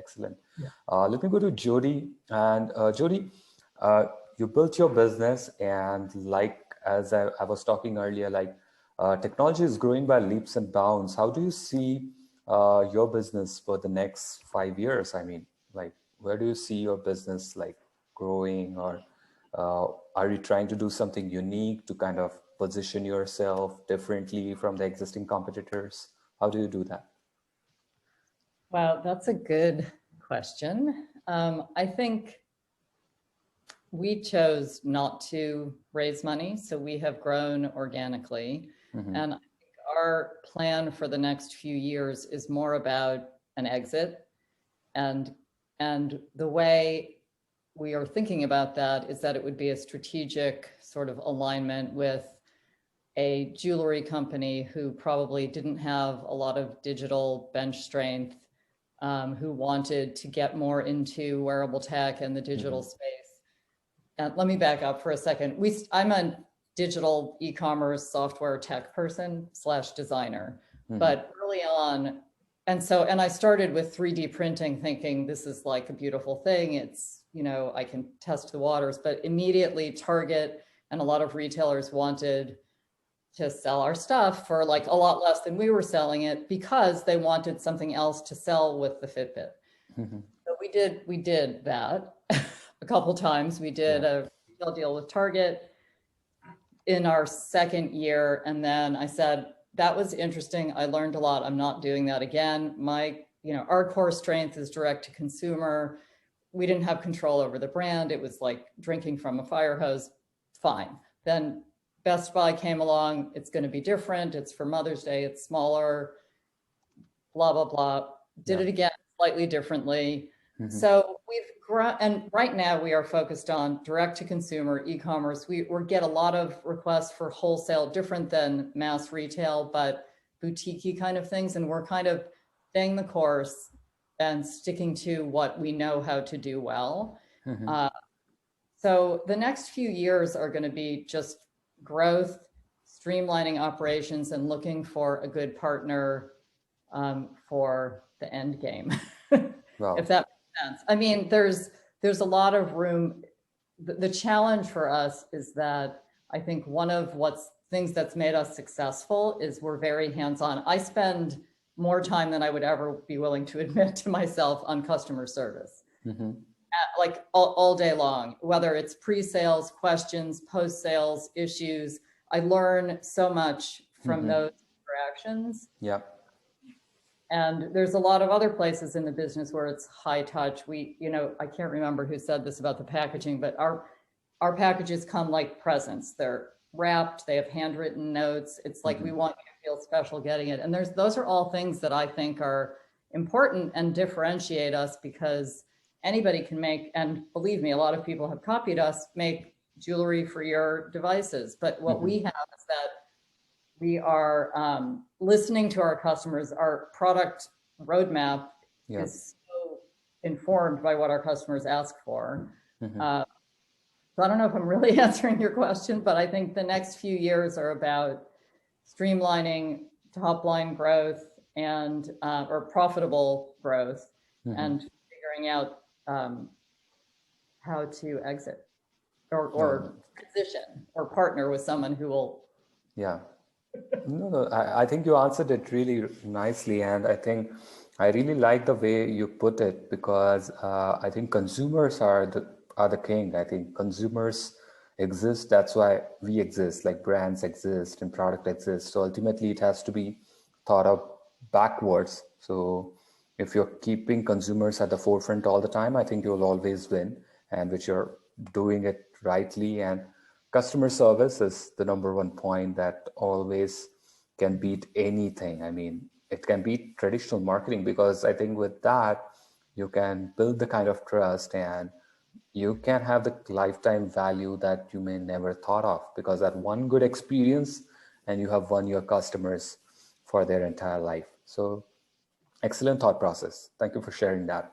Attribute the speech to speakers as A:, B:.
A: Excellent.
B: Yeah.
A: Let me go to Jodi. And Jodi, you built your business, and like as I was talking earlier, like technology is growing by leaps and bounds. How do you see your business for the next 5 years? I mean, like, where do you see your business like growing, or are you trying to do something unique to kind of position yourself differently from the existing competitors? How do you do that?
C: Wow, that's a good question. I think we chose not to raise money, so we have grown organically.
A: Mm-hmm.
C: And I think our plan for the next few years is more about an exit. And the way we are thinking about that is that it would be a strategic sort of alignment with a jewelry company who probably didn't have a lot of digital bench strength, who wanted to get more into wearable tech and the digital space. And let me back up for a second. I'm a digital e-commerce software tech person / designer, but early on, and I started with 3D printing thinking this is like a beautiful thing. It's, you know, I can test the waters, but immediately Target and a lot of retailers wanted to sell our stuff for like a lot less than we were selling it because they wanted something else to sell with the Fitbit. So we did that a couple times. We did a retail deal with Target in our second year. And then I said, that was interesting. I learned a lot. I'm not doing that again. Our core strength is direct to consumer. We didn't have control over the brand. It was like drinking from a fire hose. Fine. Then Best Buy came along. It's going to be different. It's for Mother's Day. It's smaller, blah, blah, blah. Did it again slightly differently. So we've grown, and right now we are focused on direct to consumer e-commerce. We get a lot of requests for wholesale, different than mass retail, but boutique-y kind of things. And we're kind of staying the course and sticking to what we know how to do well. So the next few years are going to be just growth, streamlining operations, and looking for a good partner for the end game.
A: Wow.
C: If that makes sense. I mean, there's a lot of room. The challenge for us is that I think one of things that's made us successful is we're very hands-on. I spend more time than I would ever be willing to admit to myself on customer service. Like all day long, whether it's pre-sales, questions, post-sales, issues. I learn so much from those interactions.
A: Yeah.
C: And there's a lot of other places in the business where it's high touch. I can't remember who said this about the packaging, but our packages come like presents. They're wrapped, they have handwritten notes. It's like we want you to feel special getting it. And those are all things that I think are important and differentiate us, because anybody can make, and believe me, a lot of people have copied us, make jewelry for your devices. But what we have is that we are listening to our customers. Our product roadmap is so informed by what our customers ask for. So I don't know if I'm really answering your question, but I think the next few years are about streamlining top line growth and or profitable growth, and figuring out how to exit or transition or partner with someone who will.
A: Yeah. No, I think you answered it really nicely. And I think I really like the way you put it, because I think consumers are the king. I think consumers exist. That's why we exist, like brands exist and product exists. So ultimately it has to be thought of backwards. So if you're keeping consumers at the forefront all the time, I think you'll always win, and which you're doing it rightly. And customer service is the number one point that always can beat anything. I mean, it can beat traditional marketing, because I think with that, you can build the kind of trust, and you can have the lifetime value that you may never thought of, because that one good experience and you have won your customers for their entire life. So excellent thought process. Thank you for sharing that.